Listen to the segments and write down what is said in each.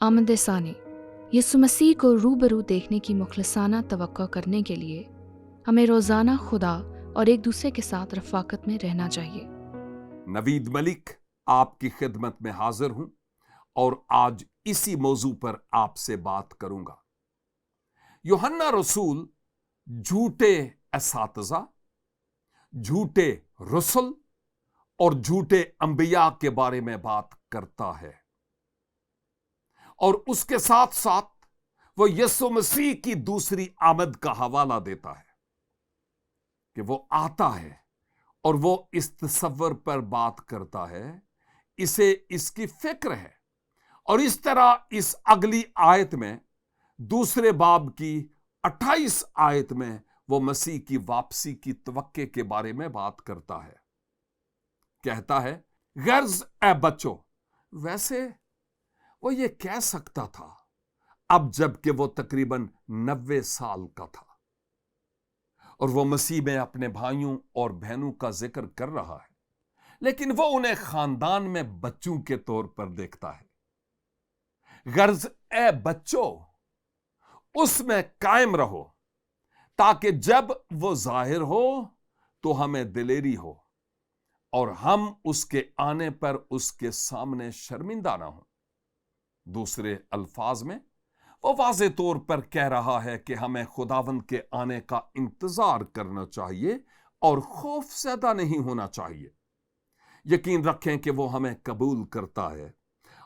आमद सानी यीशु मसीह को रूबरू देखने की मुखलसाना तवक्को करने के लिए हमें रोज़ाना खुदा और एक दूसरे के साथ रफ़ाकत में रहना चाहिए। नवीद मलिक आपकी खिदमत में हाजिर हूं और आज इसी मौजू पर आपसे बात करूंगा। यूहन्ना रसूल झूठे एसातिज़ा, झूठे रसूल और झूठे अंबिया के बारे में बात करता है और उसके साथ साथ वो यीशु मसीह की दूसरी आमद का हवाला देता है कि वो आता है और वो इस तसव्वुर पर बात करता है, इसे इसकी फिक्र है। और इस तरह इस अगली आयत में दूसरे बाब की 28 आयत में वो मसीह की वापसी की तवक्के के बारे में बात करता है। कहता है, गर्ज ए बच्चों। वैसे वो ये कह सकता था अब जबकि वो तकरीबन 90 साल का था और वो मसीह में अपने भाइयों और बहनों का जिक्र कर रहा है, लेकिन वो उन्हें खानदान में बच्चों के तौर पर देखता है। गर्ज ए बच्चों, उसमें कायम रहो ताकि जब वो जाहिर हो तो हमें दिलेरी हो और हम उसके आने पर उसके सामने शर्मिंदा ना हो। दूसरे अल्फाज में वो वाज़े तौर पर कह रहा है कि हमें खुदावंद के आने का इंतजार करना चाहिए और खौफ ज़्यादा नहीं होना चाहिए। यकीन रखें कि वो हमें कबूल करता है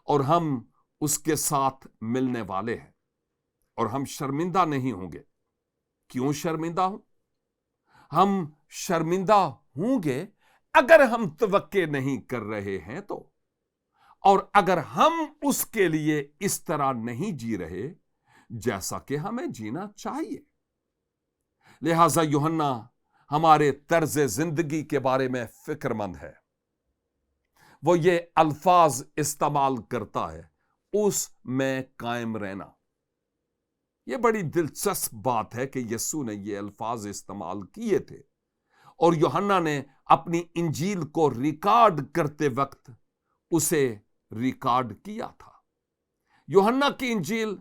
और हम उसके साथ मिलने वाले हैं और हम शर्मिंदा नहीं होंगे। क्यों शर्मिंदा हो? हम शर्मिंदा होंगे अगर हम तवक्के नहीं कर रहे हैं तो, और अगर हम उसके लिए इस तरह नहीं जी रहे जैसा कि हमें जीना चाहिए। लिहाजा यूहन्ना हमारे तर्ज जिंदगी के बारे में फिक्रमंद है। वो ये अल्फाज इस्तेमाल करता है, उस में कायम रहना। यह बड़ी दिलचस्प बात है कि यीशु ने ये अल्फाज इस्तेमाल किए थे और यूहन्ना ने अपनी इंजील को रिकॉर्ड करते वक्त उसे रिकॉर्ड किया था। यूहन्ना की इंजील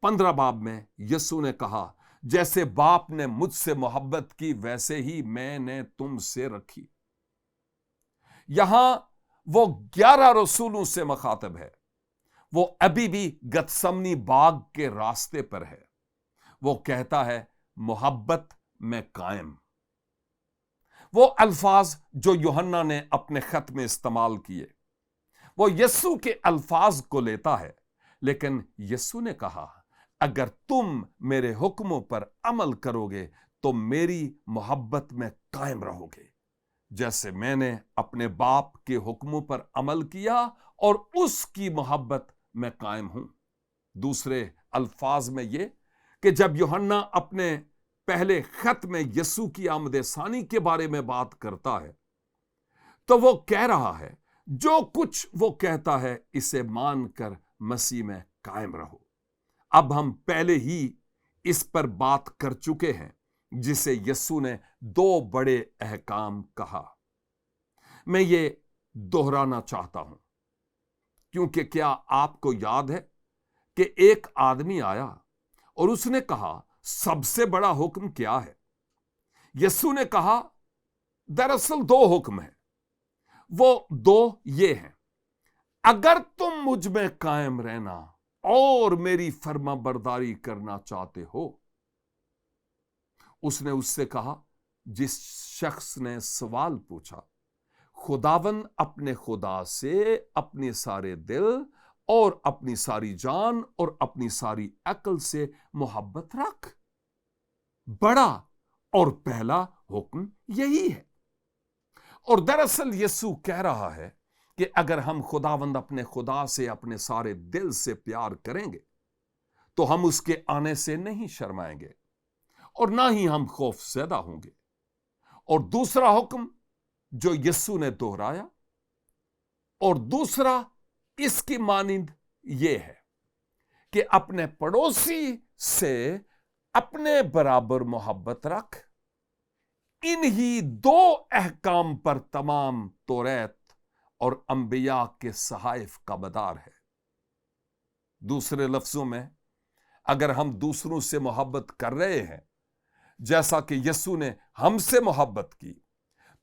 15 बाब में यीशु ने कहा, जैसे बाप ने मुझसे मोहब्बत की वैसे ही मैंने तुमसे रखी। यहां वो 11 रसूलों से मुखातब है। वो अभी भी गतसमनी बाग के रास्ते पर है। वो कहता है, मोहब्बत में कायम। वो अल्फाज जो यूहन्ना ने अपने खत में इस्तेमाल किए, वो यीशु के अल्फाज को लेता है, लेकिन यीशु ने कहा, अगर तुम मेरे हुक्मों पर अमल करोगे तो मेरी मोहब्बत में कायम रहोगे, जैसे मैंने अपने बाप के हुक्मों पर अमल किया और उसकी मोहब्बत में कायम हूं। दूसरे अल्फाज में ये कि जब यूहन्ना अपने पहले खत में यीशु की आमद सानी के बारे में बात करता है तो वो कह रहा है, जो कुछ वो कहता है इसे मानकर मसीह में कायम रहो। अब हम पहले ही इस पर बात कर चुके हैं, जिसे यीशु ने 2 बड़े अहकाम कहा। मैं ये दोहराना चाहता हूं, क्योंकि क्या आपको याद है कि एक आदमी आया और उसने कहा, सबसे बड़ा हुक्म क्या है? यीशु ने कहा, दरअसल 2 हुक्म हैं। वो 2 ये हैं, अगर तुम मुझ में कायम रहना और मेरी फर्मा बरदारी करना चाहते हो। उसने उससे कहा, जिस शख्स ने सवाल पूछा, खुदावन अपने खुदा से अपने सारे दिल और अपनी सारी जान और अपनी सारी अक्ल से मोहब्बत रख। बड़ा और पहला हुक्म यही है। और दरअसल यीशु कह रहा है कि अगर हम खुदावंद अपने खुदा से अपने सारे दिल से प्यार करेंगे तो हम उसके आने से नहीं शर्माएंगे और ना ही हम खौफज़दा होंगे। और दूसरा हुक्म जो यीशु ने दोहराया, और दूसरा इसकी मानिंद यह है कि अपने पड़ोसी से अपने बराबर मोहब्बत रख। इन्हीं 2 अहकाम पर तमाम तौरात और अंबिया के सहाइफ का मदार है। दूसरे लफ्जों में, अगर हम दूसरों से मोहब्बत कर रहे हैं जैसा कि यीशु ने हमसे मोहब्बत की,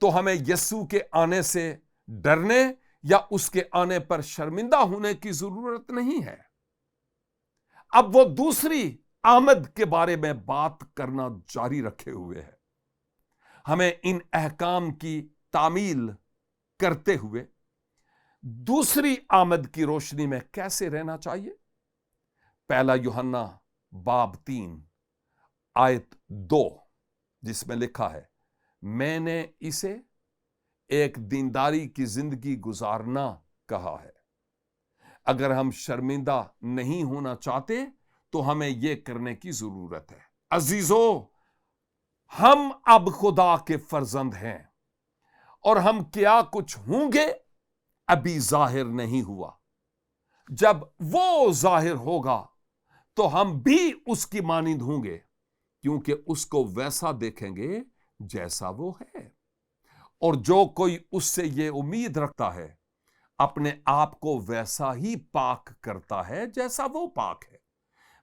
तो हमें यीशु के आने से डरने या उसके आने पर शर्मिंदा होने की जरूरत नहीं है। अब वो दूसरी आमद के बारे में बात करना जारी रखे हुए है। हमें इन अहकाम की तामील करते हुए दूसरी आमद की रोशनी में कैसे रहना चाहिए। पहला यूहन्ना बाब 3 आयत 2, जिसमें लिखा है, मैंने इसे एक दीनदारी की जिंदगी गुजारना कहा है। अगर हम शर्मिंदा नहीं होना चाहते तो हमें यह करने की जरूरत है। अजीजों, हम अब खुदा के फर्जंद हैं और हम क्या कुछ होंगे अभी जाहिर नहीं हुआ। जब वो जाहिर होगा तो हम भी उसकी मानिंद होंगे, क्योंकि उसको वैसा देखेंगे जैसा वो है। और जो कोई उससे ये उम्मीद रखता है अपने आप को वैसा ही पाक करता है जैसा वो पाक है।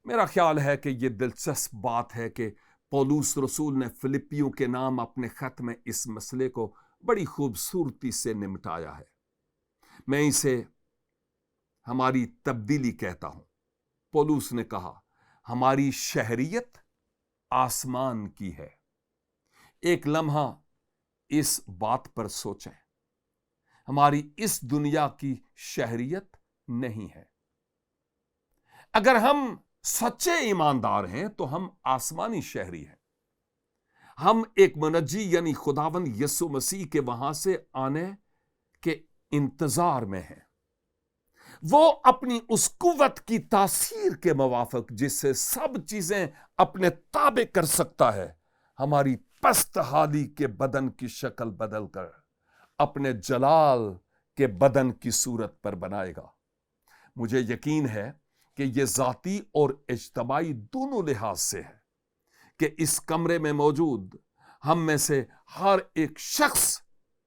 मेरा ख्याल है कि यह दिलचस्प बात है कि पौलुस रसूल ने फिलिपियों के नाम अपने खत में इस मसले को बड़ी खूबसूरती से निपटाया है। मैं इसे हमारी तब्दीली कहता हूं। पौलुस ने कहा, हमारी शहरियत आसमान की है। एक लम्हा इस बात पर सोचें, हमारी इस दुनिया की शहरियत नहीं है। अगर हम सच्चे ईमानदार हैं तो हम आसमानी शहरी हैं। हम एक मुनज्जी यानी खुदावंद यीशु मसीह के वहां से आने के इंतजार में हैं। वो अपनी उस कुव्वत की तासीर के मुवाफिक जिससे सब चीजें अपने ताबे कर सकता है, हमारी पस्त हाली के बदन की शक्ल बदलकर अपने जलाल के बदन की सूरत पर बनाएगा। मुझे यकीन है कि यह जाती और इज्तमाई दोनों लिहाज से है कि इस कमरे में मौजूद हम में से हर एक शख्स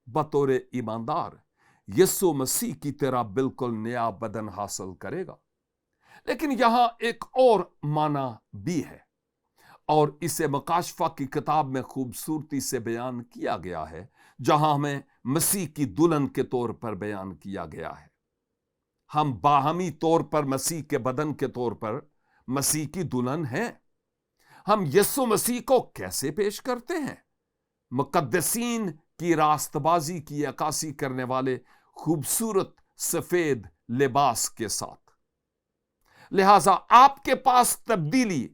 बतौर ईमानदार यीशु मसीह की तरह बिल्कुल नया बदन हासिल करेगा। लेकिन यहां एक और माना भी है और इसे मकाशफा की किताब में खूबसूरती से बयान किया गया है, जहां हमें मसीह की दुल्हन के तौर पर बयान किया गया है। हम बाहमी तौर पर मसीह के बदन के तौर पर मसीह की दुल्हन हैं। हम यीशु मसीह को कैसे पेश करते हैं? मुकद्दसीन की रास्तबाजी की अक्कासी करने वाले खूबसूरत सफेद लिबास के साथ। लिहाजा आपके पास तब्दीली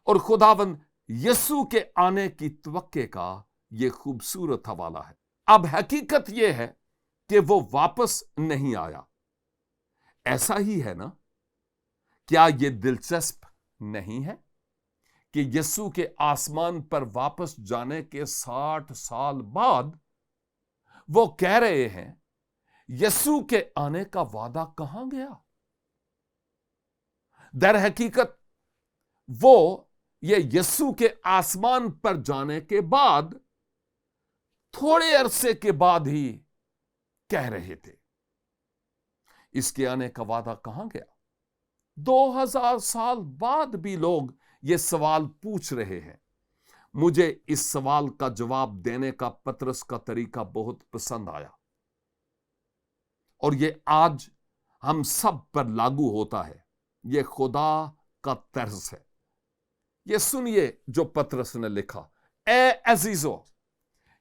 और खुदावंद यीशु के आने की तवक्के का यह खूबसूरत हवाला है। अब हकीकत यह है कि वो वापस नहीं आया। ऐसा ही है ना? क्या यह दिलचस्प नहीं है कि यीशु के आसमान पर वापस जाने के 60 साल बाद वो कह रहे हैं, यीशु के आने का वादा कहां गया? दर हकीकत वो ये यीशु के आसमान पर जाने के बाद थोड़े अरसे के बाद ही कह रहे थे। इसके आने का वादा कहां गया? 2000 साल बाद भी लोग ये सवाल पूछ रहे हैं। मुझे इस सवाल का जवाब देने का पतरस का तरीका बहुत पसंद आया और ये आज हम सब पर लागू होता है। ये खुदा का तर्ज है। ये सुनिए जो पतरस ने लिखा, ए अजीजो,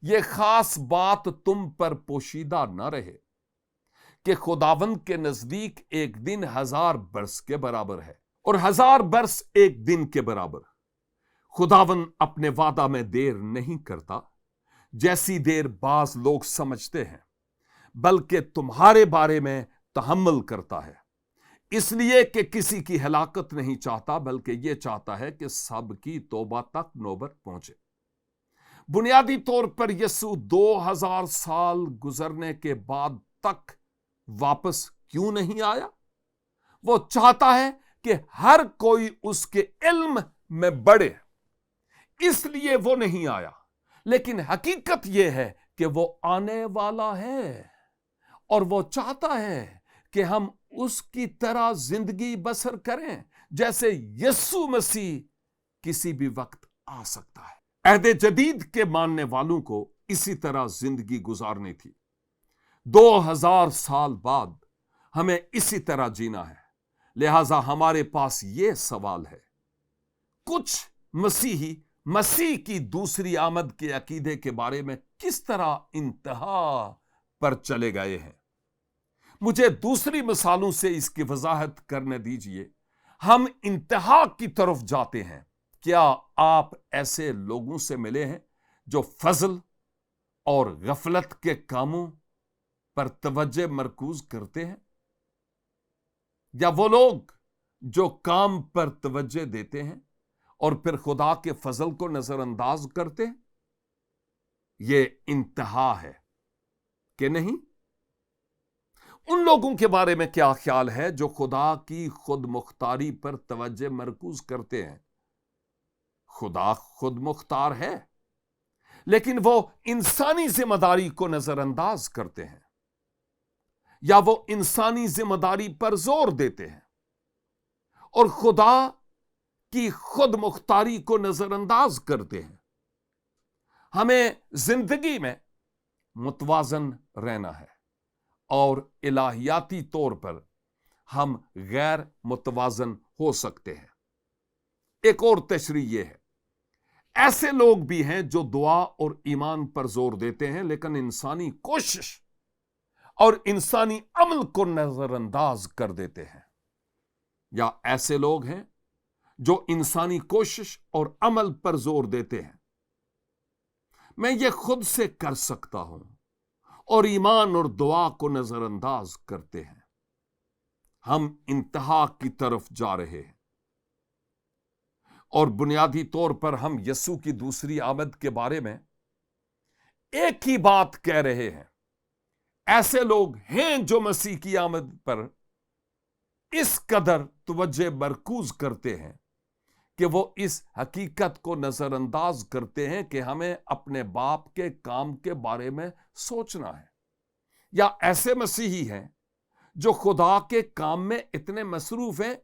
ये खास बात तुम पर पोशीदा न रहे कि खुदावंद के नजदीक एक दिन 1000 बरस के बराबर है और 1000 बरस एक दिन के बराबर। खुदावंद अपने वादा में देर नहीं करता, जैसी देर बाज लोग समझते हैं, बल्कि तुम्हारे बारे में तहम्मुल करता है, इसलिए कि किसी की हलाकत नहीं चाहता, बल्कि यह चाहता है कि सब की तौबा तक नौबत पहुंचे। बुनियादी तौर पर यीशु 2000 साल गुजरने के बाद तक वापस क्यों नहीं आया? वो चाहता है कि हर कोई उसके इल्म में बढ़े, इसलिए वो नहीं आया। लेकिन हकीकत यह है कि वो आने वाला है और वो चाहता है کہ ہم اس کی طرح زندگی بسر کریں جیسے یسوع مسیح کسی بھی وقت آ سکتا ہے۔ عہد جدید کے ماننے والوں کو اسی طرح زندگی گزارنی تھی۔ 2000 سال بعد ہمیں اسی طرح جینا ہے، لہذا ہمارے پاس یہ سوال ہے، کچھ مسیحی مسیح کی دوسری آمد کے عقیدے کے بارے میں کس طرح انتہا پر چلے گئے ہیں؟ مجھے دوسری مثالوں سے اس کی وضاحت کرنے دیجئے۔ ہم انتہا کی طرف جاتے ہیں۔ کیا آپ ایسے لوگوں سے ملے ہیں جو فضل اور غفلت کے کاموں پر توجہ مرکوز کرتے ہیں؟ یا وہ لوگ جو کام پر توجہ دیتے ہیں اور پھر خدا کے فضل کو نظر انداز کرتے ہیں؟ یہ انتہا ہے کہ نہیں؟ ان لوگوں کے بارے میں کیا خیال ہے جو خدا کی خود مختاری پر توجہ مرکوز کرتے ہیں؟ خدا خود مختار ہے، لیکن وہ انسانی ذمہ داری کو نظر انداز کرتے ہیں، یا وہ انسانی ذمہ داری پر زور دیتے ہیں اور خدا کی خود مختاری کو نظر انداز کرتے ہیں۔ ہمیں زندگی میں متوازن رہنا ہے، اور الہیاتی طور پر ہم غیر متوازن ہو سکتے ہیں۔ ایک اور تشریح یہ ہے، ایسے لوگ بھی ہیں جو دعا اور ایمان پر زور دیتے ہیں لیکن انسانی کوشش اور انسانی عمل کو نظر انداز کر دیتے ہیں، یا ایسے لوگ ہیں جو انسانی کوشش اور عمل پر زور دیتے ہیں، میں یہ خود سے کر سکتا ہوں، اور ایمان اور دعا کو نظر انداز کرتے ہیں۔ ہم انتہا کی طرف جا رہے ہیں، اور بنیادی طور پر ہم یسوع کی دوسری آمد کے بارے میں ایک ہی بات کہہ رہے ہیں۔ ایسے لوگ ہیں جو مسیح کی آمد پر اس قدر توجہ مرکوز کرتے ہیں کہ وہ اس حقیقت کو نظر انداز کرتے ہیں کہ ہمیں اپنے باپ کے کام کے بارے میں سوچنا ہے، یا ایسے مسیحی ہیں جو خدا کے کام میں اتنے مصروف ہیں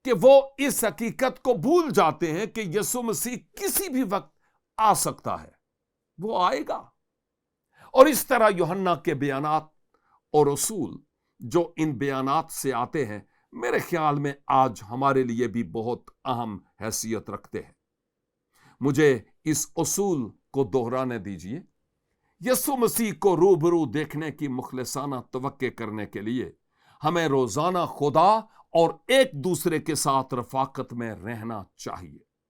کہ وہ اس حقیقت کو بھول جاتے ہیں کہ یسوع مسیح کسی بھی وقت آ سکتا ہے، وہ آئے گا۔ اور اس طرح یوحنا کے بیانات اور اصول جو ان بیانات سے آتے ہیں، میرے خیال میں آج ہمارے لیے بھی بہت اہم حیثیت رکھتے ہیں۔ مجھے اس اصول کو دہرانے دیجئے۔ یسوع مسیح کو روبرو دیکھنے کی مخلصانہ توقع کرنے کے لیے ہمیں روزانہ خدا اور ایک دوسرے کے ساتھ رفاقت میں رہنا چاہیے۔